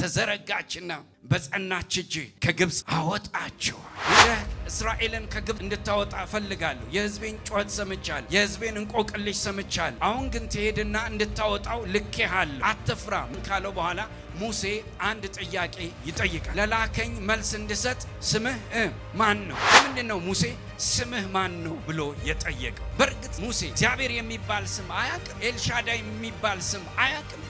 በተዘረጋችና በጸናች እጅ ከግብጽ አወጣቸው። እስራኤልን ከግብጽ እንድታወጣ እፈልጋለሁ። የሕዝቤን ጩኸት ሰምቻለሁ፣ የሕዝቤን እንቆቅልሽ ሰምቻለሁ። አሁን ግን ትሄድና እንድታወጣው ልኬሃለሁ፣ አትፍራ ካለው በኋላ ሙሴ አንድ ጥያቄ ይጠይቃል። ለላከኝ መልስ እንድሰጥ ስምህ ማን ነው? ምንድን ነው ሙሴ ስምህ ማን ነው ብሎ የጠየቀው? በእርግጥ ሙሴ እግዚአብሔር የሚባል ስም አያውቅም፣ ኤልሻዳይ የሚባል ስም አያውቅም።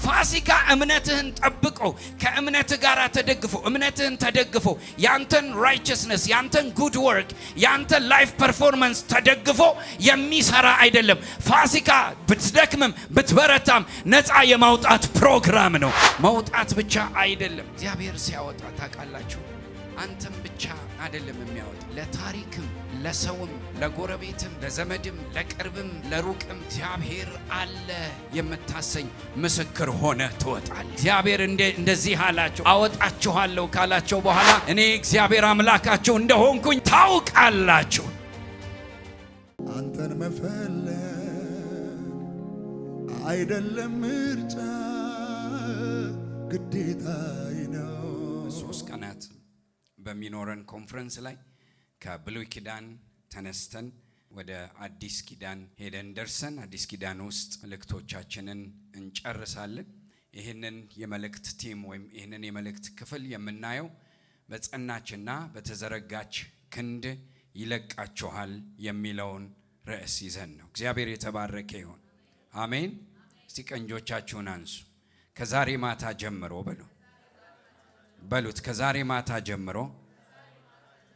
ፋሲካ እምነትህን ጠብቆ ከእምነትህ ጋር ተደግፎ እምነትህን ተደግፎ ያንተን ራይቸስነስ ያንተን ጉድ ወርክ ያንተን ላይፍ ፐርፎርማንስ ተደግፎ የሚሰራ አይደለም። ፋሲካ ብትደክምም ብትበረታም ነፃ የማውጣት ፕሮግራም ነው። መውጣት ብቻ አይደለም። እግዚአብሔር ሲያወጣ ታውቃላችሁ፣ አንተም ብቻ አይደለም የሚያወጣ፣ ለታሪክም ለሰውም ለጎረቤትም ለዘመድም ለቅርብም ለሩቅም እግዚአብሔር አለ የምታሰኝ ምስክር ሆነ ትወጣል። እግዚአብሔር እንደዚህ አላቸው፣ አወጣችኋለሁ ካላቸው በኋላ እኔ እግዚአብሔር አምላካችሁ እንደሆንኩኝ ታውቃላችሁ። አንተን መፈለግ አይደለም ምርጫ ግዴታዬ ነው። 3 ቀናት በሚኖረን ኮንፈረንስ ላይ ከብሉይ ኪዳን ተነስተን ወደ አዲስ ኪዳን ሄደን ደርሰን አዲስ ኪዳን ውስጥ መልእክቶቻችንን እንጨርሳለን። ይህንን የመልእክት ቲም ወይም ይህንን የመልእክት ክፍል የምናየው በጸናችና በተዘረጋች ክንድ ይለቃችኋል የሚለውን ርዕስ ይዘን ነው። እግዚአብሔር የተባረከ ይሁን። አሜን። እስቲ ቀንጆቻችሁን አንሱ። ከዛሬ ማታ ጀምሮ በሉት፣ ከዛሬ ማታ ጀምሮ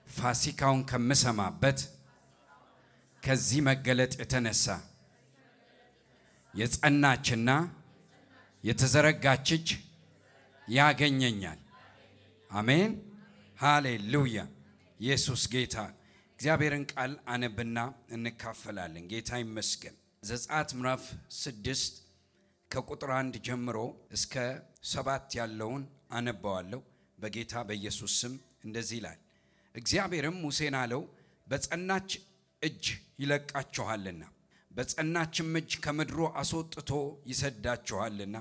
ፋሲካውን ከምሰማበት ከዚህ መገለጥ የተነሳ የጸናችና የተዘረጋች እጅ ያገኘኛል። አሜን፣ ሃሌሉያ። ኢየሱስ ጌታ። እግዚአብሔርን ቃል አነብና እንካፈላለን። ጌታ ይመስገን። ዘጸአት ምዕራፍ 6 ከቁጥር 1 ጀምሮ እስከ 7 ያለውን አነባዋለሁ በጌታ በኢየሱስ ስም። እንደዚህ ይላል። እግዚአብሔርም ሙሴን አለው፣ በጸናች እጅ ይለቃችኋልና በጸናችም እጅ ከምድሩ አስወጥቶ ይሰዳችኋልና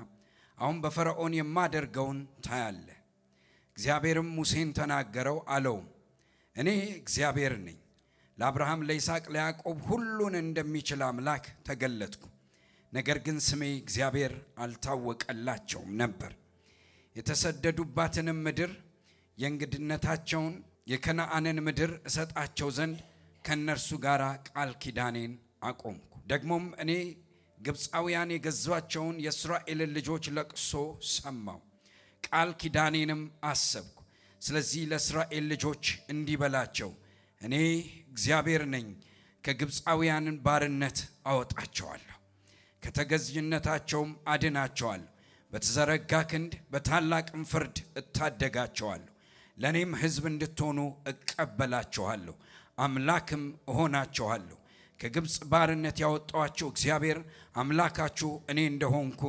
አሁን በፈርዖን የማደርገውን ታያለህ። እግዚአብሔርም ሙሴን ተናገረው አለው፣ እኔ እግዚአብሔር ነኝ። ለአብርሃም ለይስሐቅ ለያዕቆብ ሁሉን እንደሚችል አምላክ ተገለጥኩ። ነገር ግን ስሜ እግዚአብሔር አልታወቀላቸውም ነበር። የተሰደዱባትንም ምድር የእንግድነታቸውን የከነዓንን ምድር እሰጣቸው ዘንድ ከነርሱ ጋር ቃል ኪዳኔን አቆምኩ። ደግሞም እኔ ግብፃውያን የገዟቸውን የእስራኤልን ልጆች ለቅሶ ሰማሁ፣ ቃል ኪዳኔንም አሰብኩ። ስለዚህ ለእስራኤል ልጆች እንዲህ በላቸው፣ እኔ እግዚአብሔር ነኝ። ከግብፃውያን ባርነት አወጣቸዋለሁ፣ ከተገዥነታቸውም አድናቸዋለሁ። በተዘረጋ ክንድ በታላቅም ፍርድ እታደጋቸዋለሁ። ለእኔም ሕዝብ እንድትሆኑ እቀበላችኋለሁ፣ አምላክም እሆናችኋለሁ። ከግብፅ ባርነት ያወጣኋችሁ እግዚአብሔር አምላካችሁ እኔ እንደሆንኩ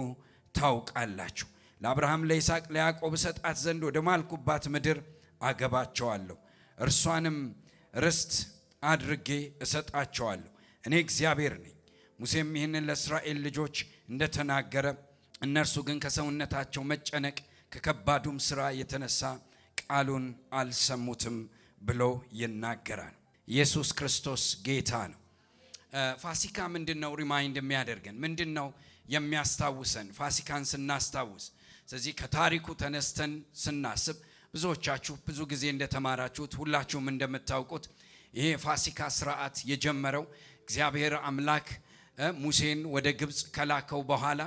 ታውቃላችሁ። ለአብርሃም ለይስሐቅ ለያዕቆብ እሰጣት ዘንድ ወደ ማልኩባት ምድር አገባቸዋለሁ፣ እርሷንም ርስት አድርጌ እሰጣቸዋለሁ። እኔ እግዚአብሔር ነኝ። ሙሴም ይህንን ለእስራኤል ልጆች እንደተናገረ እነርሱ ግን ከሰውነታቸው መጨነቅ ከከባዱም ሥራ የተነሳ ቃሉን አልሰሙትም ብሎ ይናገራል። ኢየሱስ ክርስቶስ ጌታ ነው። ፋሲካ ምንድነው ሪማይንድ የሚያደርገን? ምንድነው የሚያስታውሰን? ፋሲካን ስናስታውስ ስለዚህ ከታሪኩ ተነስተን ስናስብ ብዙዎቻችሁ ብዙ ጊዜ እንደተማራችሁት ሁላችሁም እንደምታውቁት ይሄ ፋሲካ ስርዓት የጀመረው እግዚአብሔር አምላክ ሙሴን ወደ ግብጽ ከላከው በኋላ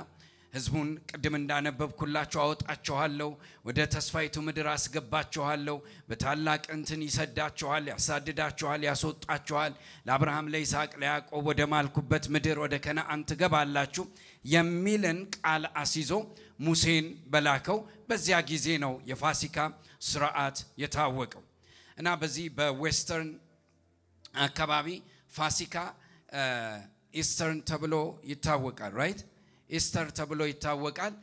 ሕዝቡን ቅድም እንዳነበብኩላችሁ አወጣችኋለሁ፣ ወደ ተስፋይቱ ምድር አስገባችኋለሁ፣ በታላቅ እንትን ይሰዳችኋል፣ ያሳድዳችኋል፣ ያስወጣችኋል፣ ለአብርሃም ለይስሐቅ ለያዕቆብ ወደ ማልኩበት ምድር ወደ ከነዓን ትገባላችሁ የሚልን ቃል አስይዞ ሙሴን በላከው በዚያ ጊዜ ነው የፋሲካ ስርዓት የታወቀው። እና በዚህ በዌስተርን አካባቢ ፋሲካ ኢስተርን ተብሎ ይታወቃል። ራይት ኢስተር ተብሎ ይታወቃል።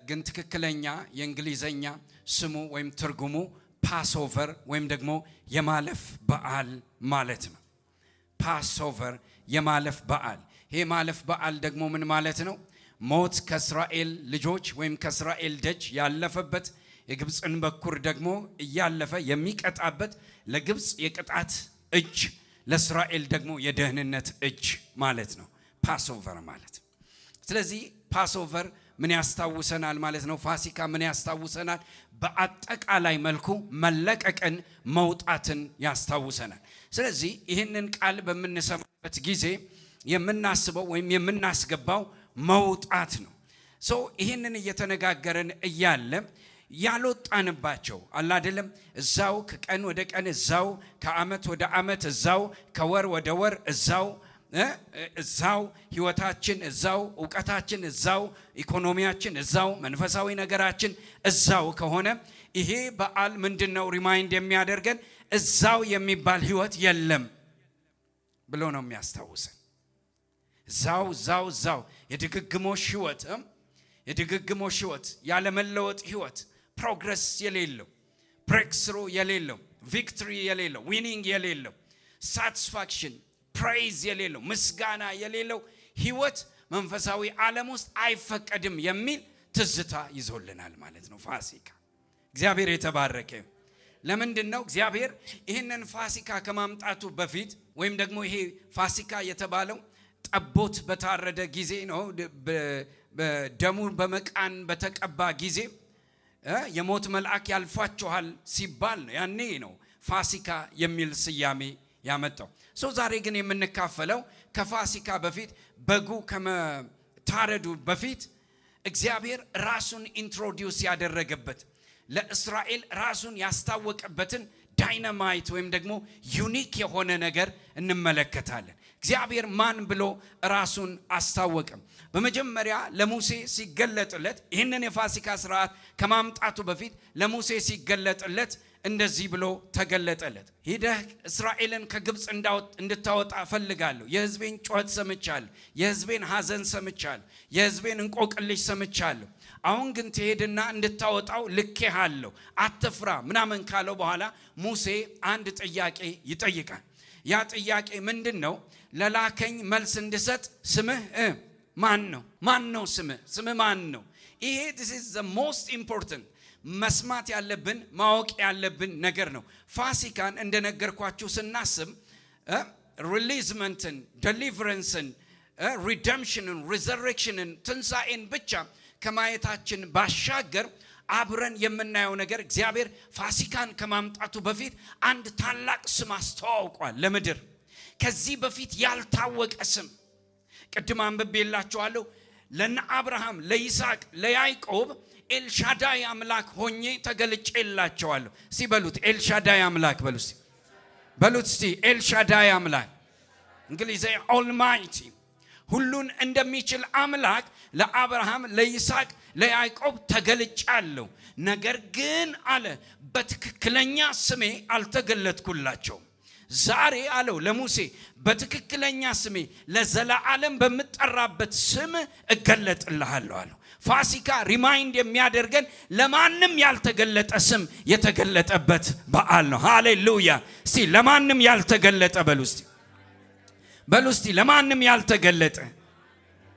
ግን ትክክለኛ የእንግሊዘኛ ስሙ ወይም ትርጉሙ ፓስኦቨር ወይም ደግሞ የማለፍ በዓል ማለት ነው። ፓስኦቨር የማለፍ በዓል። ይሄ ማለፍ በዓል ደግሞ ምን ማለት ነው? ሞት ከእስራኤል ልጆች ወይም ከእስራኤል ደጅ ያለፈበት የግብፅን በኩር ደግሞ እያለፈ የሚቀጣበት ለግብፅ የቅጣት እጅ ለእስራኤል ደግሞ የደህንነት እጅ ማለት ነው ፓስኦቨር ማለት። ስለዚህ ፓስኦቨር ምን ያስታውሰናል ማለት ነው? ፋሲካ ምን ያስታውሰናል? በአጠቃላይ መልኩ መለቀቅን መውጣትን ያስታውሰናል። ስለዚህ ይህንን ቃል በምንሰማበት ጊዜ የምናስበው ወይም የምናስገባው መውጣት ነው። ይህንን እየተነጋገርን እያለ ያልወጣንባቸው አለ አይደለም፣ እዛው ከቀን ወደ ቀን እዛው ከዓመት ወደ ዓመት እዛው ከወር ወደ ወር እዛው ህይወታችን እዛው ዕውቀታችን እዛው ኢኮኖሚያችን እዛው መንፈሳዊ ነገራችን እዛው ከሆነ ይሄ በዓል ምንድነው ሪማይንድ የሚያደርገን? እዛው የሚባል ህይወት የለም ብሎ ነው የሚያስታውሰን። እዛው የድግግሞሽ ህይወት ያለመለወጥ ህይወት፣ ፕሮግረስ የሌለው፣ ብሬክስሩ የሌለው፣ ቪክትሪ የሌለው፣ ዊኒንግ የሌለው፣ ሳቲስፋክሽን ፕሬዝ የሌለው፣ ምስጋና የሌለው ህይወት መንፈሳዊ ዓለም ውስጥ አይፈቀድም የሚል ትዝታ ይዞልናል ማለት ነው ፋሲካ። እግዚአብሔር የተባረከ። ለምንድን ነው እግዚአብሔር ይህንን ፋሲካ ከማምጣቱ በፊት ወይም ደግሞ ይሄ ፋሲካ የተባለው ጠቦት በታረደ ጊዜ ነው፣ ደሙ በመቃን በተቀባ ጊዜ የሞት መልአክ ያልፋችኋል ሲባል ነው። ያኔ ነው ፋሲካ የሚል ስያሜ ያመጣው። ዛሬ ግን የምንካፈለው ከፋሲካ በፊት በጉ ከመታረዱ በፊት እግዚአብሔር ራሱን ኢንትሮዲዩስ ያደረገበት ለእስራኤል ራሱን ያስታወቀበትን ዳይናማይት ወይም ደግሞ ዩኒክ የሆነ ነገር እንመለከታለን። እግዚአብሔር ማን ብሎ ራሱን አስታወቀም? በመጀመሪያ ለሙሴ ሲገለጥለት ይህንን የፋሲካ ስርዓት ከማምጣቱ በፊት ለሙሴ ሲገለጥለት እንደዚህ ብሎ ተገለጠለት። ሂደህ እስራኤልን ከግብፅ እንድታወጣ እፈልጋለሁ። የሕዝቤን ጩኸት ሰምቻለሁ፣ የሕዝቤን ሐዘን ሰምቻለሁ፣ የሕዝቤን እንቆቅልሽ ሰምቻለሁ። አሁን ግን ትሄድና እንድታወጣው ልኬሃለሁ፣ አትፍራ ምናምን ካለው በኋላ ሙሴ አንድ ጥያቄ ይጠይቃል። ያ ጥያቄ ምንድን ነው? ለላከኝ መልስ እንድሰጥ ስምህ ማን ነው? ማን ነው ስምህ? ስምህ ማን ነው? ይሄ this is the most important መስማት ያለብን ማወቅ ያለብን ነገር ነው። ፋሲካን እንደነገርኳችሁ ስናስብ ሪሊዝመንትን፣ ዴሊቨረንስን፣ ሪደምፕሽንን፣ ሪዘሬክሽንን፣ ትንሣኤን ብቻ ከማየታችን ባሻገር አብረን የምናየው ነገር እግዚአብሔር ፋሲካን ከማምጣቱ በፊት አንድ ታላቅ ስም አስተዋውቋል ለምድር። ከዚህ በፊት ያልታወቀ ስም ቅድም አንብቤላችኋለሁ። ለነ አብርሃም፣ ለይስሐቅ፣ ለያዕቆብ ኤልሻዳይ አምላክ ሆኜ ተገልጬላቸዋለሁ። እስቲ በሉት ኤልሻዳይ አምላክ በሉ እስቲ በሉት እስቲ ኤልሻዳይ አምላክ። እንግሊዝኛ ኦልማይቲ ሁሉን እንደሚችል አምላክ ለአብርሃም፣ ለይስሐቅ፣ ለያዕቆብ ተገልጫለሁ። ነገር ግን አለ በትክክለኛ ስሜ አልተገለጥኩላቸውም። ዛሬ አለው ለሙሴ በትክክለኛ ስሜ ለዘላለም በምጠራበት ስም እገለጥልሃለሁ አለው። ፋሲካ ሪማይንድ የሚያደርገን ለማንም ያልተገለጠ ስም የተገለጠበት በዓል ነው። ሃሌሉያ! እስቲ ለማንም ያልተገለጠ በሉ እስቲ ለማንም ያልተገለጠ።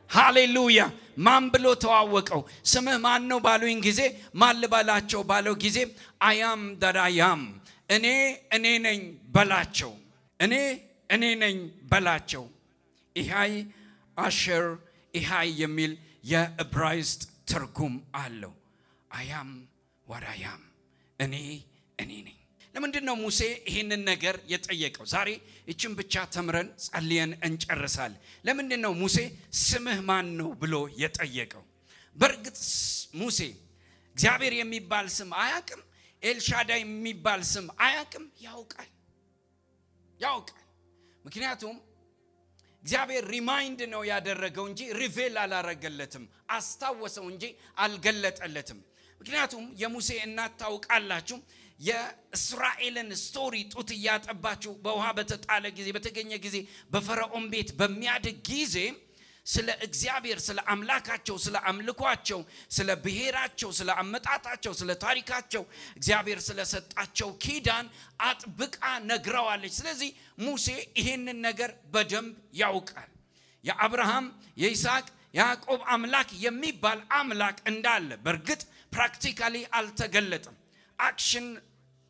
ሃሌሉያ! ማን ብሎ ተዋወቀው? ስምህ ማን ነው ባሉኝ ጊዜ ማን ልበላቸው ባለው ጊዜ አያም ዳራያም እኔ ነኝ በላቸው። እኔ ነኝ በላቸው። ኢሃይ አሸር ኢሃይ የሚል የዕብራይስጥ ትርጉም አለው። አያም ወራያም እኔ ነኝ። ለምንድን ነው ሙሴ ይህንን ነገር የጠየቀው? ዛሬ እችን ብቻ ተምረን ጸልየን እንጨርሳለን። ለምንድን ነው ሙሴ ስምህ ማን ነው ብሎ የጠየቀው? በእርግጥ ሙሴ እግዚአብሔር የሚባል ስም አያውቅም፣ ኤልሻዳይ የሚባል ስም አያውቅም? ያውቃል። ምክንያቱም እግዚአብሔር ሪማይንድ ነው ያደረገው እንጂ ሪቬል አላረገለትም። አስታወሰው እንጂ አልገለጠለትም። ምክንያቱም የሙሴ እናት ታውቃላችሁ፣ የእስራኤልን ስቶሪ ጡት እያጠባችሁ በውሃ በተጣለ ጊዜ በተገኘ ጊዜ በፈርዖን ቤት በሚያድግ ጊዜ ስለ እግዚአብሔር፣ ስለ አምላካቸው፣ ስለ አምልኳቸው፣ ስለ ብሔራቸው፣ ስለ አመጣጣቸው፣ ስለ ታሪካቸው እግዚአብሔር ስለሰጣቸው ኪዳን አጥብቃ ነግረዋለች። ስለዚህ ሙሴ ይሄንን ነገር በደንብ ያውቃል። የአብርሃም፣ የይስሐቅ፣ ያዕቆብ አምላክ የሚባል አምላክ እንዳለ በርግጥ ፕራክቲካሊ አልተገለጠም። አክሽን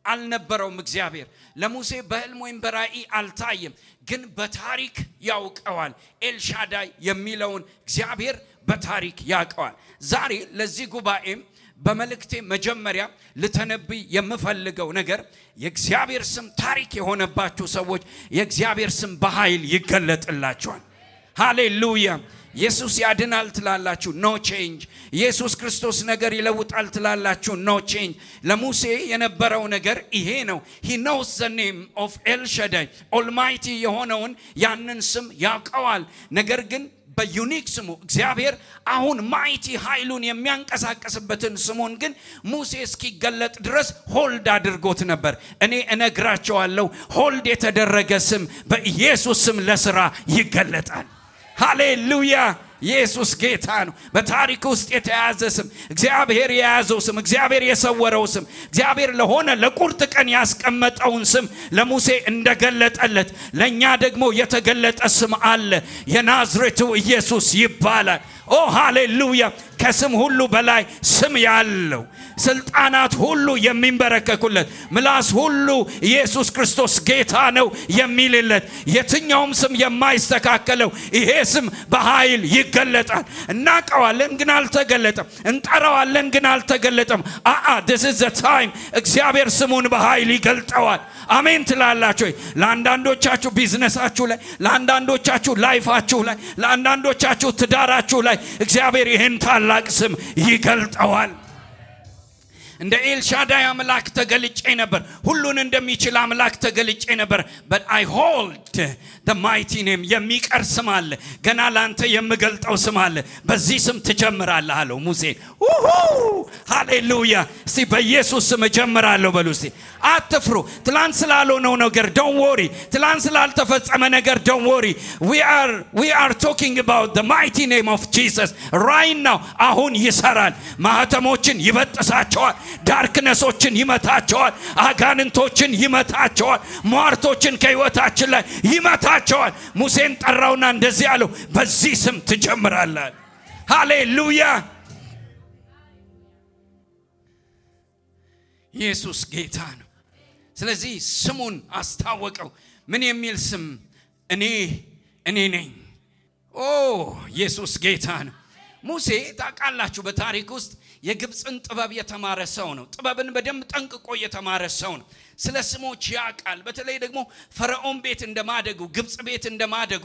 አልነበረውም። እግዚአብሔር ለሙሴ በህልም ወይም በራእይ አልታየም። ግን በታሪክ ያውቀዋል። ኤልሻዳይ የሚለውን እግዚአብሔር በታሪክ ያውቀዋል። ዛሬ ለዚህ ጉባኤም በመልእክቴ መጀመሪያ ልተነብይ የምፈልገው ነገር የእግዚአብሔር ስም ታሪክ የሆነባችሁ ሰዎች የእግዚአብሔር ስም በኃይል ይገለጥላችኋል። ሃሌሉያ። ኢየሱስ ያድናል ትላላችሁ፣ ኖ ቼንጅ። ኢየሱስ ክርስቶስ ነገር ይለውጣል ትላላችሁ፣ ኖ ቼንጅ። ለሙሴ የነበረው ነገር ይሄ ነው። he knows the name of El Shaddai Almighty የሆነውን ያንን ስም ያውቀዋል። ነገር ግን በዩኒክ ስሙ እግዚአብሔር አሁን ማይቲ ኃይሉን የሚያንቀሳቀስበትን ስሙን ግን ሙሴ እስኪገለጥ ድረስ ሆልድ አድርጎት ነበር። እኔ እነግራቸዋለሁ፣ ሆልድ የተደረገ ስም በኢየሱስ ስም ለሥራ ይገለጣል። ሃሌሉያ። ኢየሱስ ጌታ ነው። በታሪክ ውስጥ የተያዘ ስም፣ እግዚአብሔር የያዘው ስም፣ እግዚአብሔር የሰወረው ስም፣ እግዚአብሔር ለሆነ ለቁርጥ ቀን ያስቀመጠውን ስም ለሙሴ እንደገለጠለት ለኛ ደግሞ የተገለጠ ስም አለ። የናዝሬቱ ኢየሱስ ይባላል። ኦ ሃሌሉያ። ከስም ሁሉ በላይ ስም ያለው ስልጣናት ሁሉ የሚንበረከኩለት ምላስ ሁሉ ኢየሱስ ክርስቶስ ጌታ ነው የሚልለት የትኛውም ስም የማይስተካከለው ይሄ ስም በኃይል ይገለጣል። እናቀዋለን ግን አልተገለጠም። እንጠራዋለን ግን አልተገለጠም። this is the time እግዚአብሔር ስሙን በኃይል ይገልጠዋል። አሜን ትላላችሁ። ለአንዳንዶቻችሁ ቢዝነሳችሁ ላይ፣ ለአንዳንዶቻችሁ ላይፋችሁ ላይ፣ ለአንዳንዶቻችሁ ትዳራችሁ ላይ እግዚአብሔር ይህን ታላቅ ስም ይገልጠዋል። እንደ ኤልሻዳይ አምላክ ተገልጬ ነበር። ሁሉን እንደሚችል አምላክ ተገልጬ ነበር። but I hold the mighty name የሚቀር ስም አለ። ገና ላንተ የምገልጠው ስም አለ። በዚህ ስም ትጀምራለህ አለው ሙሴ። ሃሌሉያ። እስቲ በኢየሱስ ስም እጀምራለሁ በሉ እስቲ። አትፍሩ። ትላንት ስላልሆነው ነገር don't worry። ትላንት ስላልተፈጸመ ነገር don't worry. we are talking about the mighty name of Jesus right now. አሁን ይሰራል። ማህተሞችን ይበጥሳቸዋል። ዳርክነሶችን ይመታቸዋል። አጋንንቶችን ይመታቸዋል። ሟርቶችን ከህይወታችን ላይ ይመታቸዋል። ሙሴን ጠራውና እንደዚህ አለው፣ በዚህ ስም ትጀምራለህ። ሃሌሉያ። ኢየሱስ ጌታ ነው። ስለዚህ ስሙን አስታወቀው። ምን የሚል ስም? እኔ ነኝ። ኢየሱስ ጌታ ነው። ሙሴ ታውቃላችሁ በታሪክ ውስጥ የግብፅን ጥበብ የተማረ ሰው ነው። ጥበብን በደንብ ጠንቅቆ የተማረ ሰው ነው። ስለ ስሞች ያውቃል። በተለይ ደግሞ ፈርዖን ቤት እንደማደጉ፣ ግብፅ ቤት እንደማደጉ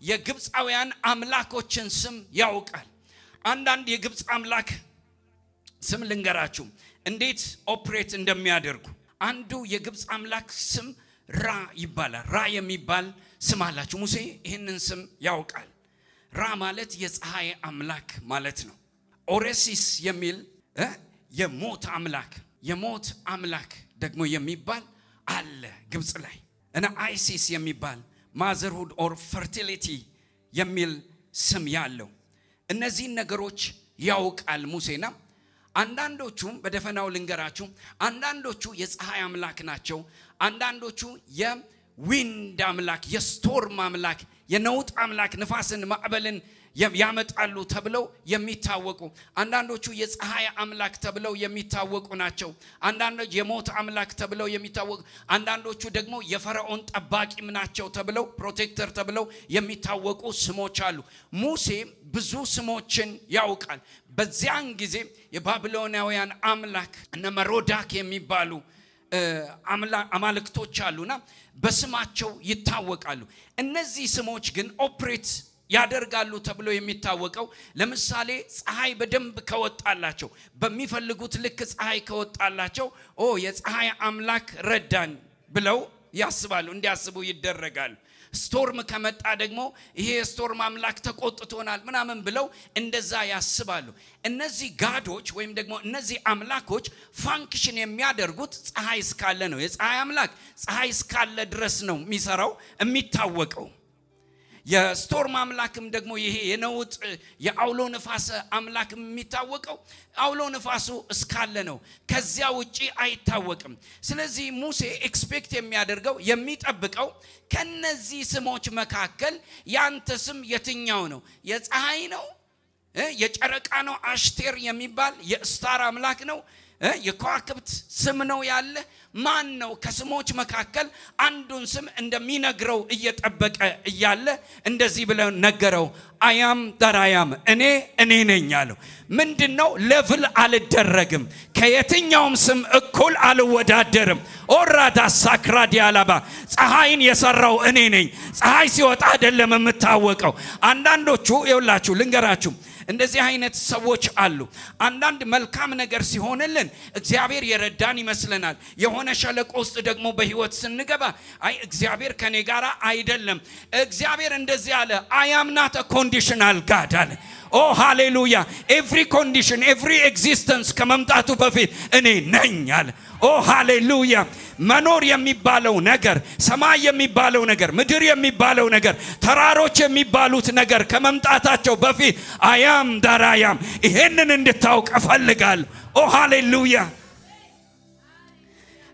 የግብፃውያን አምላኮችን ስም ያውቃል። አንዳንድ የግብፅ አምላክ ስም ልንገራችሁ እንዴት ኦፕሬት እንደሚያደርጉ። አንዱ የግብፅ አምላክ ስም ራ ይባላል። ራ የሚባል ስም አላችሁ። ሙሴ ይህንን ስም ያውቃል። ራ ማለት የፀሐይ አምላክ ማለት ነው። ኦሬሲስ የሚል የሞት አምላክ ደግሞ የሚባል አለ ግብፅ ላይ እና አይሲስ የሚባል ማዘርሁድ ኦር ፈርቲሊቲ የሚል ስም ያለው እነዚህን ነገሮች ያውቃል ሙሴና አንዳንዶቹም በደፈናው ልንገራችሁ። አንዳንዶቹ የፀሐይ አምላክ ናቸው። አንዳንዶቹ የዊንድ አምላክ፣ የስቶርም አምላክ፣ የነውጥ አምላክ፣ ንፋስን ማዕበልን ያመጣሉ ተብለው የሚታወቁ። አንዳንዶቹ የፀሐይ አምላክ ተብለው የሚታወቁ ናቸው። አንዳንዶቹ የሞት አምላክ ተብለው የሚታወቁ፣ አንዳንዶቹ ደግሞ የፈርዖን ጠባቂም ናቸው ተብለው ፕሮቴክተር ተብለው የሚታወቁ ስሞች አሉ። ሙሴ ብዙ ስሞችን ያውቃል። በዚያን ጊዜ የባቢሎናውያን አምላክ እነ መሮዳክ የሚባሉ አማልክቶች አሉና በስማቸው ይታወቃሉ። እነዚህ ስሞች ግን ኦፕሬት ያደርጋሉ ተብሎ የሚታወቀው ለምሳሌ ፀሐይ በደንብ ከወጣላቸው፣ በሚፈልጉት ልክ ፀሐይ ከወጣላቸው የፀሐይ አምላክ ረዳን ብለው ያስባሉ፣ እንዲያስቡ ይደረጋሉ። ስቶርም ከመጣ ደግሞ ይሄ ስቶርም አምላክ ተቆጥቶናል ምናምን ብለው እንደዛ ያስባሉ። እነዚህ ጋዶች ወይም ደግሞ እነዚህ አምላኮች ፋንክሽን የሚያደርጉት ፀሐይ እስካለ ነው። የፀሐይ አምላክ ፀሐይ እስካለ ድረስ ነው የሚሰራው የሚታወቀው። የስቶርም አምላክም ደግሞ ይሄ የነውጥ የአውሎ ነፋስ አምላክ የሚታወቀው አውሎ ነፋሱ እስካለ ነው። ከዚያ ውጪ አይታወቅም። ስለዚህ ሙሴ ኤክስፔክት የሚያደርገው የሚጠብቀው ከነዚህ ስሞች መካከል ያንተ ስም የትኛው ነው? የፀሐይ ነው የጨረቃ ነው? አሽቴር የሚባል የስታር አምላክ ነው? የከዋክብት ስም ነው ያለ? ማን ነው? ከስሞች መካከል አንዱን ስም እንደሚነግረው እየጠበቀ እያለ እንደዚህ ብለው ነገረው። አያም ዳራያም እኔ ነኝ አለው። ምንድነው? ሌቭል አልደረግም፣ ከየትኛውም ስም እኩል አልወዳደርም። ኦራዳ ሳክራዲ አላባ ፀሐይን የሰራው እኔ ነኝ። ፀሐይ ሲወጣ አይደለም የምታወቀው። አንዳንዶቹ ይውላችሁ ልንገራችሁ፣ እንደዚህ አይነት ሰዎች አሉ። አንዳንድ መልካም ነገር ሲሆንልን እግዚአብሔር የረዳን ይመስለናል። የሆነ ሸለቆ ውስጥ ደግሞ በህይወት ስንገባ አይ እግዚአብሔር ከኔ ጋር አይደለም። እግዚአብሔር እንደዚህ አለ፣ I am not a conditional God አለ። ኦ ሃሌሉያ! ኤቭሪ ኮንዲሽን ኤቭሪ ኤግዚስተንስ ከመምጣቱ በፊት እኔ ነኝ አለ። ኦ ሃሌሉያ! መኖር የሚባለው ነገር፣ ሰማይ የሚባለው ነገር፣ ምድር የሚባለው ነገር፣ ተራሮች የሚባሉት ነገር ከመምጣታቸው በፊት አያም ዳራያም ይሄንን እንድታውቅ እፈልጋለሁ። ኦ ሃሌሉያ!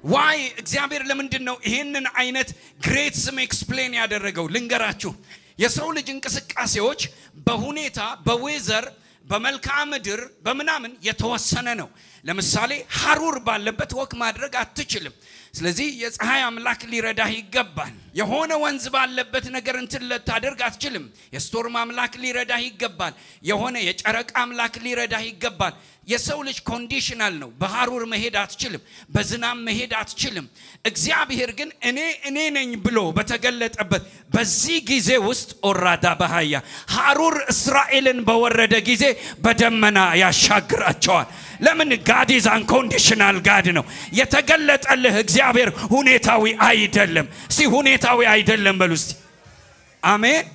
ዋይ እግዚአብሔር ለምንድን ነው ይሄንን አይነት ግሬት ስም ኤክስፕሌን ያደረገው? ልንገራችሁ። የሰው ልጅ እንቅስቃሴዎች በሁኔታ በዌዘር በመልክዓ ምድር በምናምን የተወሰነ ነው። ለምሳሌ ሐሩር ባለበት ወክ ማድረግ አትችልም። ስለዚህ የፀሐይ አምላክ ሊረዳህ ይገባል። የሆነ ወንዝ ባለበት ነገር እንትን ልታደርግ አትችልም። የስቶርም አምላክ ሊረዳህ ይገባል። የሆነ የጨረቃ አምላክ ሊረዳህ ይገባል። የሰው ልጅ ኮንዲሽናል ነው። በሐሩር መሄድ አትችልም፣ በዝናብ መሄድ አትችልም። እግዚአብሔር ግን እኔ ነኝ ብሎ በተገለጠበት በዚህ ጊዜ ውስጥ ኦራዳ በሃያ ሐሩር እስራኤልን በወረደ ጊዜ በደመና ያሻግራቸዋል። ለምን? ጋድ ኢዝ አንኮንዲሽናል ጋድ ነው። የተገለጠልህ እግዚአብሔር ሁኔታዊ አይደለም። ሁኔታዊ አይደለም በሉ እስቲ አሜን።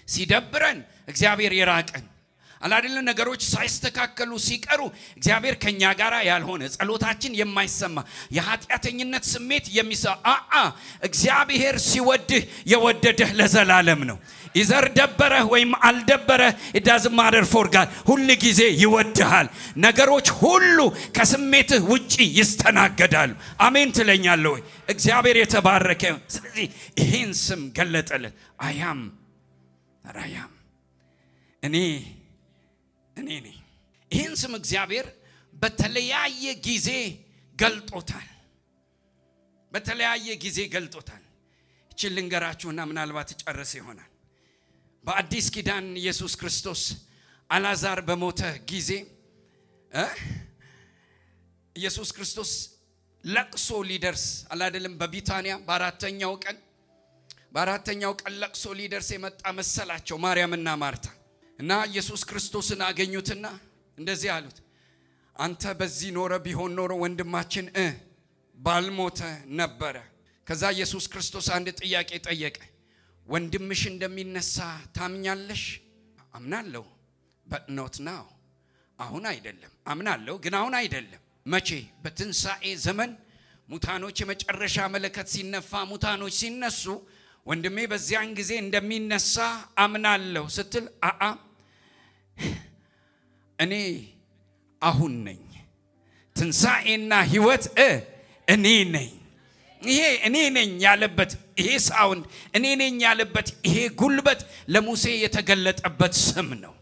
ሲደብረን እግዚአብሔር ይራቀን አላደለ? ነገሮች ሳይስተካከሉ ሲቀሩ እግዚአብሔር ከኛ ጋር ያልሆነ ጸሎታችን የማይሰማ የኃጢአተኝነት ስሜት እግዚአብሔር ሲወድህ የወደደህ ለዘላለም ነው። ይዘር ደበረህ ወይም አልደበረህ it doesn't matter for God። ሁሉ ጊዜ ይወድሃል። ነገሮች ሁሉ ከስሜትህ ውጪ ይስተናገዳሉ። አሜን ትለኛለህ ወይ? እግዚአብሔር የተባረከ። ስለዚህ ይሄን ስም ገለጠለት። አያም ራያም እኔ ነኝ። ይሄን ስም እግዚአብሔር በተለያየ ጊዜ ገልጦታል። በተለያየ ጊዜ ገልጦታል። እቺ ልንገራችሁና ምናልባት ጨርስ ይሆናል። በአዲስ ኪዳን ኢየሱስ ክርስቶስ አላዛር በሞተ ጊዜ ኢየሱስ ክርስቶስ ለቅሶ ሊደርስ አላደለም? በቢታንያ በአራተኛው ቀን ለቅሶ ሊደርስ የመጣ መሰላቸው ማርያምና ማርታ። እና ኢየሱስ ክርስቶስን አገኙትና እንደዚህ አሉት፣ አንተ በዚህ ኖረ ቢሆን ኖሮ ወንድማችን ባልሞተ ነበረ። ከዛ ኢየሱስ ክርስቶስ አንድ ጥያቄ ጠየቀ። ወንድምሽ እንደሚነሳ ታምኛለሽ? አምናለሁ but not now። አሁን አይደለም። አምናለሁ ግን አሁን አይደለም። መቼ? በትንሣኤ ዘመን ሙታኖች የመጨረሻ መለከት ሲነፋ ሙታኖች ሲነሱ ወንድሜ በዚያን ጊዜ እንደሚነሳ አምናለሁ ስትል እኔ አሁን ነኝ፣ ትንሣኤና ሕይወት እኔ ነኝ። ይሄ እኔ ነኝ ያለበት ይሄ ሳውንድ እኔ ነኝ ያለበት ይሄ ጉልበት ለሙሴ የተገለጠበት ስም ነው።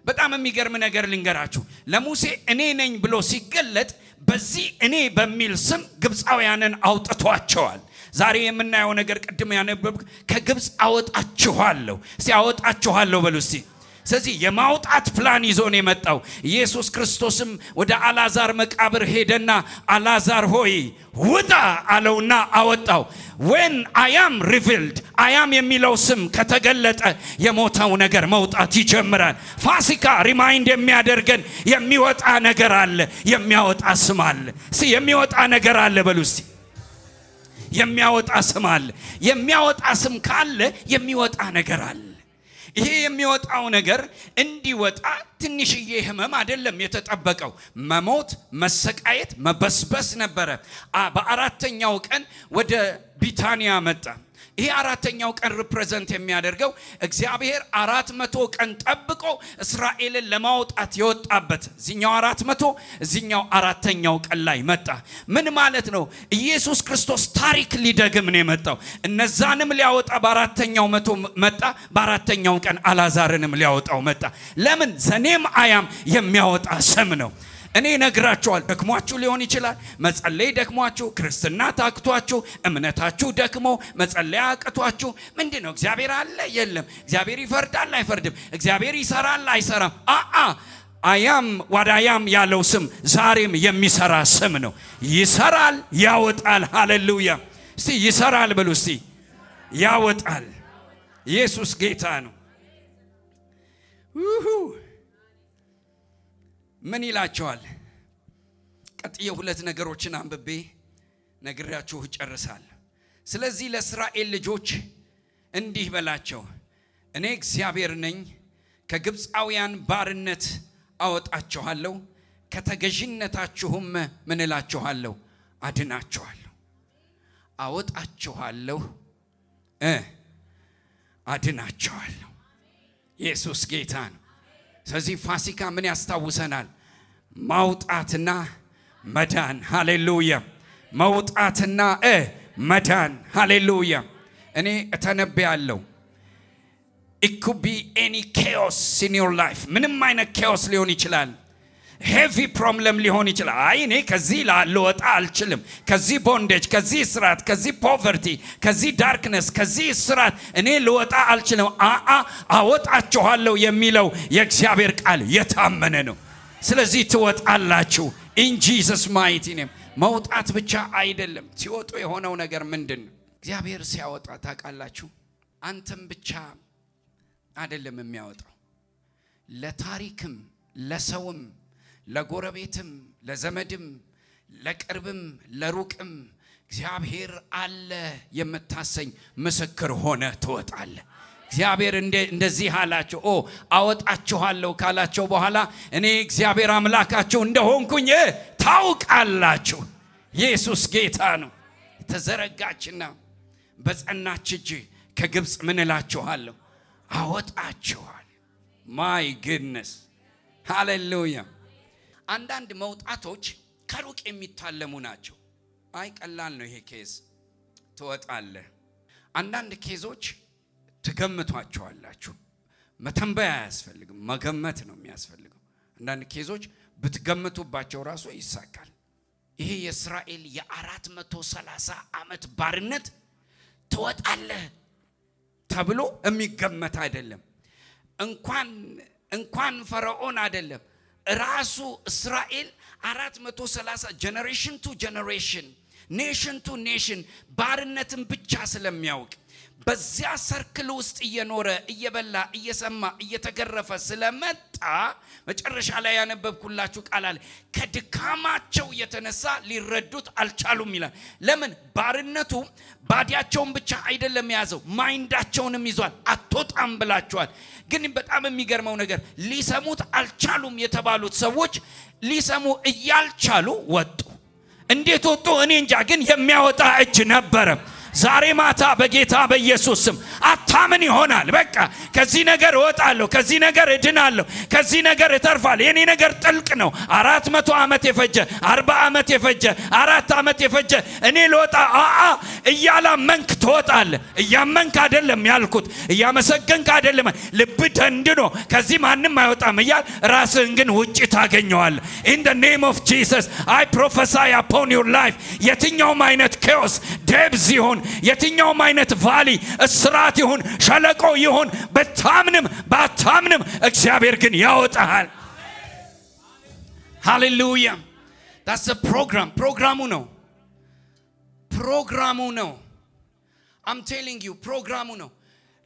በጣም የሚገርም ነገር ልንገራችሁ። ለሙሴ እኔ ነኝ ብሎ ሲገለጥ በዚህ እኔ በሚል ስም ግብፃውያንን አውጥቷቸዋል። ዛሬ የምናየው ነገር ቅድም ያነበብኩ ከግብፅ አወጣችኋለሁ። እስቲ አወጣችኋለሁ በሉ እስቲ። ስለዚህ የማውጣት ፕላን ይዞ ነው የመጣው። ኢየሱስ ክርስቶስም ወደ አላዛር መቃብር ሄደና አላዛር ሆይ ውጣ አለውና አወጣው። when I am revealed I am የሚለው ስም ከተገለጠ የሞተው ነገር መውጣት ይጀምራል። ፋሲካ ሪማይንድ የሚያደርገን የሚወጣ ነገር አለ፣ የሚያወጣ ስም አለ። እስቲ የሚወጣ ነገር አለ በሉ እስቲ። የሚያወጣ ስም አለ። የሚያወጣ ስም ካለ የሚወጣ ነገር አለ። ይሄ የሚወጣው ነገር እንዲወጣ ትንሽዬ ህመም አይደለም የተጠበቀው። መሞት፣ መሰቃየት፣ መበስበስ ነበረ። በአራተኛው ቀን ወደ ቢታንያ መጣ። ይሄ አራተኛው ቀን ሪፕሬዘንት የሚያደርገው እግዚአብሔር 400 ቀን ጠብቆ እስራኤልን ለማውጣት የወጣበት እዚህኛው 400 እዚህኛው አራተኛው ቀን ላይ መጣ። ምን ማለት ነው? ኢየሱስ ክርስቶስ ታሪክ ሊደግም ነው የመጣው። እነዛንም ሊያወጣ በአራተኛው መቶ መጣ። በአራተኛው ቀን አላዛርንም ሊያወጣው መጣ። ለምን? ዘኔም አያም የሚያወጣ ስም ነው። እኔ ነግራችኋል። ደክሟችሁ ሊሆን ይችላል። መጸለይ ደክሟችሁ፣ ክርስትና ታክቷችሁ፣ እምነታችሁ ደክሞ መጸለይ አቅቷችሁ ምንድነው? እግዚአብሔር አለ የለም? እግዚአብሔር ይፈርዳል አይፈርድም? እግዚአብሔር ይሰራል አይሰራም? አያም ዋዳያም ያለው ስም ዛሬም የሚሰራ ስም ነው። ይሰራል፣ ያወጣል። ሃሌሉያ! እስቲ ይሰራል በሉ እስቲ። ያወጣል። ኢየሱስ ጌታ ነው። ምን ይላቸዋል? ቀጥዬ ሁለት ነገሮችን አንብቤ ነግራችሁ ጨርሳለሁ። ስለዚህ ለእስራኤል ልጆች እንዲህ በላቸው፣ እኔ እግዚአብሔር ነኝ። ከግብፃውያን ባርነት አወጣችኋለሁ፣ ከተገዥነታችሁም ምን እላችኋለሁ? አድናችኋለሁ። አወጣችኋለሁ፣ አድናችኋለሁ። ኢየሱስ ጌታ ነው። ስለዚህ ፋሲካ ምን ያስታውሰናል? ማውጣትና መዳን። ሃሌሉያ! መውጣትና መዳን። ሃሌሉያ! እኔ እተነብያለሁ። it could be any chaos in your life። ምንም አይነት chaos ሊሆን ይችላል። ሄቪ ፕሮብለም ሊሆን ይችላል። አይ እኔ ከዚህ ልወጣ አልችልም፣ ከዚህ ቦንዴጅ፣ ከዚህ ስራት፣ ከዚህ ፖቨርቲ፣ ከዚህ ዳርክነስ፣ ከዚህ ስራት እኔ ልወጣ አልችልም። አወጣችኋለሁ የሚለው የእግዚአብሔር ቃል የታመነ ነው። ስለዚህ ትወጣላችሁ in Jesus mighty name። መውጣት ብቻ አይደለም። ሲወጡ የሆነው ነገር ምንድን ነው? እግዚአብሔር ሲያወጣ ታውቃላችሁ፣ አንተም ብቻ አይደለም የሚያወጣው፣ ለታሪክም ለሰውም ለጎረቤትም ለዘመድም ለቅርብም ለሩቅም እግዚአብሔር አለ የምታሰኝ ምስክር ሆነ ትወጣለህ። እግዚአብሔር እንደዚህ አላቸው። አወጣችኋለሁ ካላቸው በኋላ እኔ እግዚአብሔር አምላካችሁ እንደሆንኩኝ ታውቃላችሁ። ኢየሱስ ጌታ ነው። ተዘረጋችና በጸናች እጅ ከግብፅ ምን እላችኋለሁ? አወጣችኋል። ማይ ጉድነስ ሃሌሉያ። አንዳንድ መውጣቶች ከሩቅ የሚታለሙ ናቸው። አይ ቀላል ነው ይሄ ኬዝ፣ ትወጣለህ። አንዳንድ ኬዞች ትገምቷቸዋላችሁ። መተንበያ አያስፈልግም፣ መገመት ነው የሚያስፈልገው። አንዳንድ ኬዞች ብትገምቱባቸው ራሱ ይሳካል። ይሄ የእስራኤል የ430 ዓመት ባርነት ትወጣለህ ተብሎ የሚገመት አይደለም። እንኳን ፈርዖን አይደለም፣ ራሱ እስራኤል 430 ጀነሬሽን ቱ ጀነሬሽን ኔሽን ቱ ኔሽን ባርነትን ብቻ ስለሚያውቅ በዚያ ሰርክል ውስጥ እየኖረ እየበላ እየሰማ እየተገረፈ ስለመጣ መጨረሻ ላይ ያነበብኩላችሁ ቃል አለ። ከድካማቸው የተነሳ ሊረዱት አልቻሉም ይላል። ለምን? ባርነቱ ባዲያቸውን ብቻ አይደለም የያዘው፣ ማይንዳቸውንም ይዟል። አትወጣም ብላችኋል። ግን በጣም የሚገርመው ነገር ሊሰሙት አልቻሉም የተባሉት ሰዎች ሊሰሙ እያልቻሉ ወጡ። እንዴት ወጡ? እኔ እንጃ። ግን የሚያወጣ እጅ ነበረ። ዛሬ ማታ በጌታ በኢየሱስ ስም አታምን ይሆናል። በቃ ከዚህ ነገር እወጣለሁ፣ ከዚህ ነገር እድናለሁ፣ ከዚህ ነገር እተርፋለሁ። የኔ ነገር ጥልቅ ነው። 400 ዓመት የፈጀ 40 ዓመት የፈጀ 4 ዓመት የፈጀ እኔ ልወጣ እያላመንክ ትወጣለህ። እያመንክ አይደለም ያልኩት፣ እያመሰገንክ አይደለም። ልብ ደንድኖ ከዚህ ማንም አይወጣም እያል ራስህን ግን ውጪ ታገኘዋለህ። in the name of Jesus I prophesy upon your life። የትኛውም አይነት chaos debs ይሁን፣ የትኛውም አይነት ቫሊ እስራት ይሁን፣ ሸለቆ ይሁን፣ በታምንም ባታምንም እግዚአብሔር ግን ያወጣሃል። ሃሌሉያ። that's the program። ፕሮግራሙ ነው። I'm telling you ፕሮግራሙ ነው።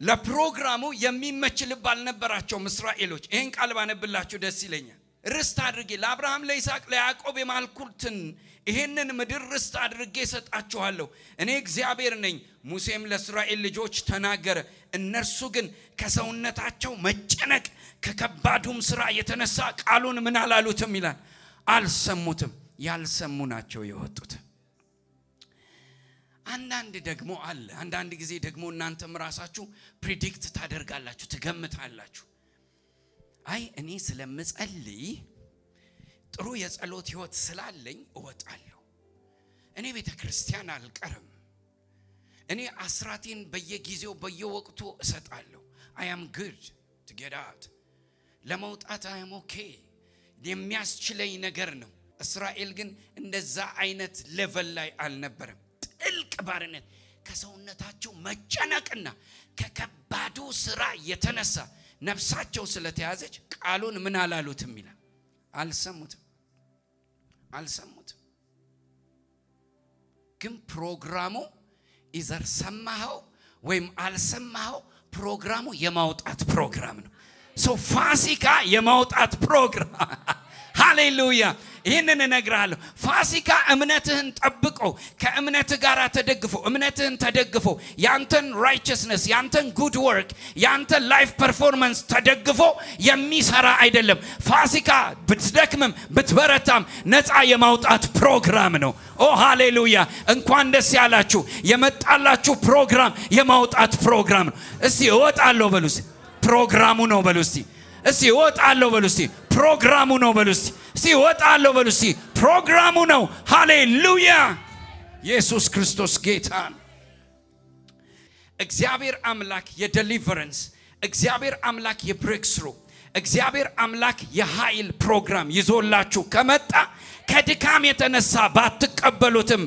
ለፕሮግራሙ የሚመች ልብ አልነበራቸውም እስራኤሎች። ይሄን ቃል ባነብላችሁ ደስ ይለኛል። ርስት አድርጌ ለአብርሃም ለይስሐቅ ለያዕቆብ የማልኩትን ይሄንን ምድር ርስት አድርጌ ሰጣችኋለሁ፣ እኔ እግዚአብሔር ነኝ። ሙሴም ለእስራኤል ልጆች ተናገረ። እነርሱ ግን ከሰውነታቸው መጨነቅ ከከባዱም ስራ የተነሳ ቃሉን ምን አላሉትም ይላል፣ አልሰሙትም። ያልሰሙ ናቸው የወጡት። አንዳንድ ደግሞ አለ። አንዳንድ ጊዜ ደግሞ እናንተም ራሳችሁ ፕሪዲክት ታደርጋላችሁ፣ ትገምታላችሁ። አይ እኔ ስለምጸልይ ጥሩ የጸሎት ህይወት ስላለኝ እወጣለሁ፣ እኔ ቤተክርስቲያን አልቀርም፣ እኔ አስራቴን በየጊዜው በየወቅቱ እሰጣለሁ። I am good to get out። ለመውጣት I am okay የሚያስችለኝ ነገር ነው። እስራኤል ግን እንደዛ አይነት ሌቨል ላይ አልነበረም። ጥልቅ ባርነት ከሰውነታቸው መጨነቅና ከከባዱ ስራ የተነሳ ነፍሳቸው ስለተያዘች ቃሉን ምን አላሉትም ይላል። አልሰሙትም። ግን ፕሮግራሙ ኢዘር ሰማኸው ወይም አልሰማኸው፣ ፕሮግራሙ የማውጣት ፕሮግራም ነው። ፋሲካ የማውጣት ፕሮግራም ሃሌሉያ። ይህንን እነግርሃለሁ። ፋሲካ እምነትህን ጠብቆ ከእምነትህ ጋር ተደግፎ እምነትህን ተደግፎ ያንተን ራይቸስነስ ያንተን ጉድ ወርክ ያንተን ላይፍ ፐርፎርማንስ ተደግፎ የሚሰራ አይደለም። ፋሲካ ብትደክምም ብትበረታም ነፃ የማውጣት ፕሮግራም ነው። ኦ ሃሌሉያ! እንኳን ደስ ያላችሁ። የመጣላችሁ ፕሮግራም የማውጣት ፕሮግራም ነው። እስቲ እወጣለሁ በሉ። ፕሮግራሙ ነው በሉ። እስቲ እወጣለሁ በሉ። ፕሮግራሙ ነው በሉ። እስቲ እወጣለሁ በሉ። ፕሮግራሙ ነው። ሃሌሉያ! ኢየሱስ ክርስቶስ ጌታ። እግዚአብሔር አምላክ የዴሊቨረንስ፣ እግዚአብሔር አምላክ የብሬክስሩ፣ እግዚአብሔር አምላክ የኃይል ፕሮግራም ይዞላችሁ ከመጣ ከድካም የተነሳ ባትቀበሉትም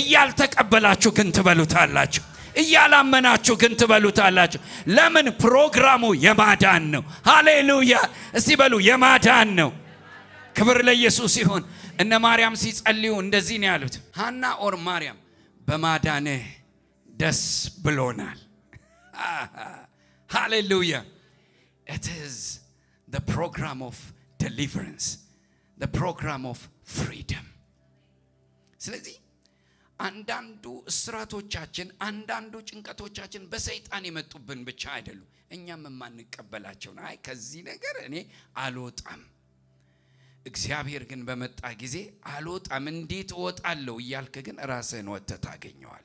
እያልተቀበላችሁ ግን ትበሉታላችሁ፣ እያላመናችሁ ግን ትበሉታላችሁ። ለምን? ፕሮግራሙ የማዳን ነው። ሃሌሉያ! እስቲ በሉ የማዳን ነው። ክብር ለኢየሱስ ይሁን። እነ ማርያም ሲጸልዩ እንደዚህ ነው ያሉት። ሃና ኦር ማርያም በማዳንህ ደስ ብሎናል። ሃሌሉያ! it is the program of deliverance, the program of freedom። ስለዚህ አንዳንዱ እስራቶቻችን አንዳንዱ ጭንቀቶቻችን በሰይጣን የመጡብን ብቻ አይደሉም፣ እኛም የማንቀበላቸው ነው። አይ ከዚህ ነገር እኔ አልወጣም። እግዚአብሔር ግን በመጣ ጊዜ አልወጣም እንዴት እወጣለሁ እያልክ ግን ራስህን ወጥተህ ታገኘዋል።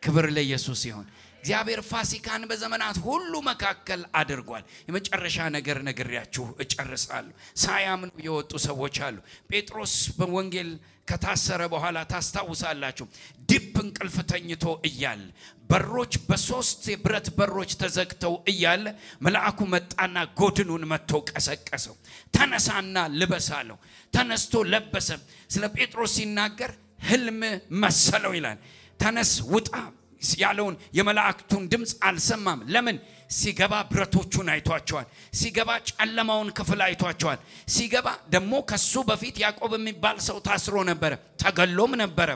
ክብር ለኢየሱስ ይሁን። እግዚአብሔር ፋሲካን በዘመናት ሁሉ መካከል አድርጓል። የመጨረሻ ነገር ነግሬያችሁ እጨርሳለሁ። ሳያምኑ የወጡ ሰዎች አሉ። ጴጥሮስ በወንጌል ከታሰረ በኋላ ታስታውሳላችሁ። ዲፕ እንቅልፍ ተኝቶ እያለ በሮች በሶስት የብረት በሮች ተዘግተው እያለ መልአኩ መጣና ጎድኑን መጥቶ ቀሰቀሰው። ተነሳና ልበስ አለው። ተነስቶ ለበሰ። ስለ ጴጥሮስ ሲናገር ህልም መሰለው ይላል። ተነስ ውጣ ያለውን የመላእክቱን ድምፅ አልሰማም። ለምን? ሲገባ ብረቶቹን አይቷቸዋል። ሲገባ ጨለማውን ክፍል አይቷቸዋል። ሲገባ ደግሞ ከሱ በፊት ያዕቆብ የሚባል ሰው ታስሮ ነበረ፣ ተገሎም ነበረ።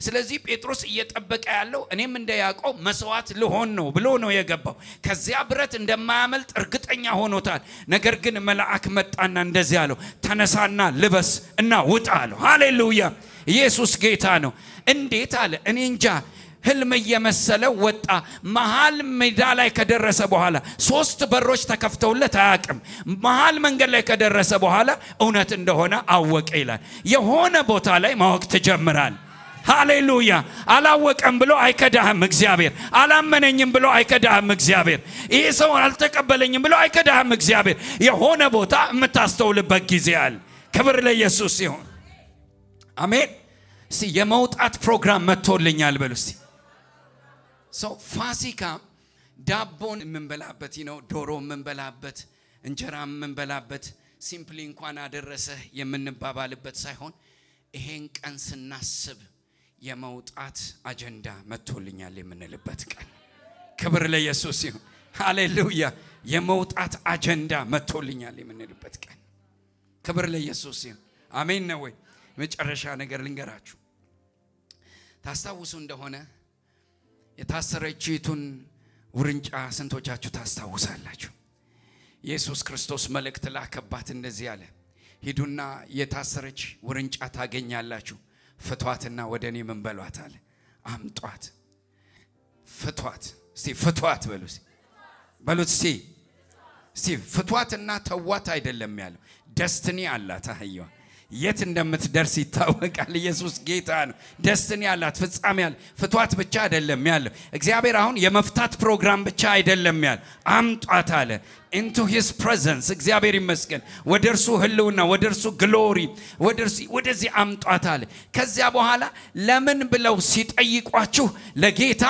ስለዚህ ጴጥሮስ እየጠበቀ ያለው እኔም እንደ ያዕቆብ መስዋዕት ልሆን ነው ብሎ ነው የገባው። ከዚያ ብረት እንደማያመልጥ እርግጠኛ ሆኖታል። ነገር ግን መልአክ መጣና እንደዚህ አለው፣ ተነሳና ልበስ እና ውጣ አለው። ሃሌሉያ! ኢየሱስ ጌታ ነው። እንዴት አለ? እኔ እንጃ። ህልም እየመሰለ ወጣ። መሃል ሜዳ ላይ ከደረሰ በኋላ ሶስት በሮች ተከፍተውለት አያውቅም። መሃል መንገድ ላይ ከደረሰ በኋላ እውነት እንደሆነ አወቀ ይላል። የሆነ ቦታ ላይ ማወቅ ተጀምራል። ሃሌሉያ! አላወቀም ብሎ አይከዳህም እግዚአብሔር። አላመነኝም ብሎ አይከዳህም እግዚአብሔር። ይህ ሰው አልተቀበለኝም ብሎ አይከዳህም እግዚአብሔር። የሆነ ቦታ የምታስተውልበት ጊዜ አለ። ክብር ለኢየሱስ ይሁን። አሜን። እስቲ የመውጣት ፕሮግራም መጥቶልኛል በሉ እስቲ። ፋሲካ ዳቦን የምንበላበት ነው፣ ዶሮ የምንበላበት፣ እንጀራ የምንበላበት፣ ሲምፕሊ እንኳን አደረሰህ የምንባባልበት ሳይሆን ይሄን ቀን ስናስብ የመውጣት አጀንዳ መጥቶልኛል የምንልበት ቀን። ክብር ለኢየሱስ ይሁን። ሃሌሉያ! የመውጣት አጀንዳ መጥቶልኛል የምንልበት ቀን። ክብር ለኢየሱስ ይሁን። አሜን ነው ወይ? መጨረሻ ነገር ልንገራችሁ። ታስታውሱ እንደሆነ የታሰረችቱን ውርንጫ ስንቶቻችሁ ታስታውሳላችሁ? ኢየሱስ ክርስቶስ መልእክት ላከባት፣ እንደዚህ አለ፣ ሂዱና የታሰረች ውርንጫ ታገኛላችሁ፣ ፍቷትና ወደ እኔ ምን በሏት አለ፣ አምጧት። ፍቷት። እስቲ ፍቷት በሉ እስቲ፣ በሉት እስቲ፣ እስቲ ፍቷትና ተዋት አይደለም ያለው፣ ደስትኒ አላት አህያዋ። የት እንደምትደርስ ይታወቃል። ኢየሱስ ጌታ ነው። ደስቲኒ ያላት ፍጻሜ ያለ ፍቷት ብቻ አይደለም ያለው እግዚአብሔር። አሁን የመፍታት ፕሮግራም ብቻ አይደለም ያለው አምጧት አለ into his presence። እግዚአብሔር ይመስገን። ወደ እርሱ ህልውና፣ ወደ እርሱ ግሎሪ፣ ወደዚህ አምጧት አለ። ከዚያ በኋላ ለምን ብለው ሲጠይቋችሁ ለጌታ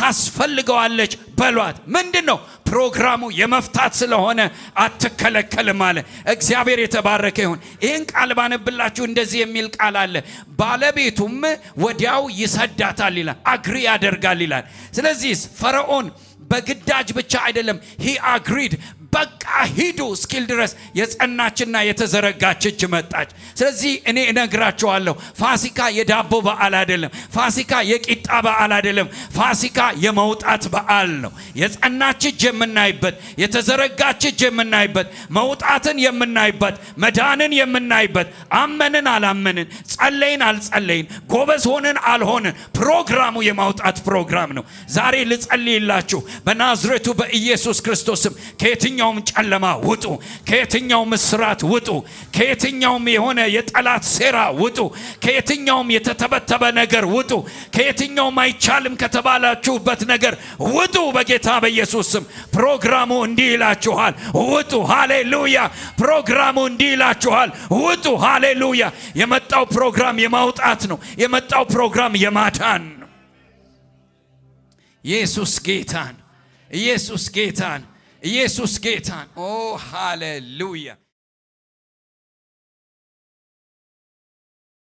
ታስፈልገዋለች በሏት። ምንድነው ፕሮግራሙ? የመፍታት ስለሆነ አትከለከልም አለ። እግዚአብሔር የተባረከ ይሁን። ይህን ቃል ባነብላችሁ እንደዚህ የሚል ቃል አለ። ባለቤቱም ወዲያው ይሰዳታል ይላል፣ አግሪ ያደርጋል ይላል። ስለዚህ ፈርዖን በግዳጅ ብቻ አይደለም he agreed በቃ ሂዱ እስኪል ድረስ የጸናችና የተዘረጋች እጅ መጣች። ስለዚህ እኔ እነግራችኋለሁ ፋሲካ የዳቦ በዓል አይደለም። ፋሲካ የቂጣ በዓል አይደለም። ፋሲካ የመውጣት በዓል ነው። የጸናች እጅ የምናይበት፣ የተዘረጋች እጅ የምናይበት፣ መውጣትን የምናይበት፣ መዳንን የምናይበት፣ አመንን አላመንን፣ ጸለይን አልጸለይን፣ ጎበዝ ሆንን አልሆንን ፕሮግራሙ የማውጣት ፕሮግራም ነው። ዛሬ ልጸልይላችሁ በናዝሬቱ በኢየሱስ ክርስቶስም ከየትኛውም ጨለማ ውጡ፣ ከየትኛውም እስራት ውጡ፣ ከየትኛውም የሆነ የጠላት ሴራ ውጡ፣ ከየትኛውም የተተበተበ ነገር ውጡ፣ ከየትኛውም አይቻልም ከተባላችሁበት ነገር ውጡ። በጌታ በኢየሱስ ስም ፕሮግራሙ እንዲህ ይላችኋል፣ ውጡ። ሃሌሉያ። ፕሮግራሙ እንዲህ ይላችኋል፣ ውጡ። ሃሌሉያ። የመጣው ፕሮግራም የማውጣት ነው። የመጣው ፕሮግራም የማዳን ነው። ኢየሱስ ጌታን ኢየሱስ ጌታን ኢየሱስ ጌታን ኦ ሃሌሉያ።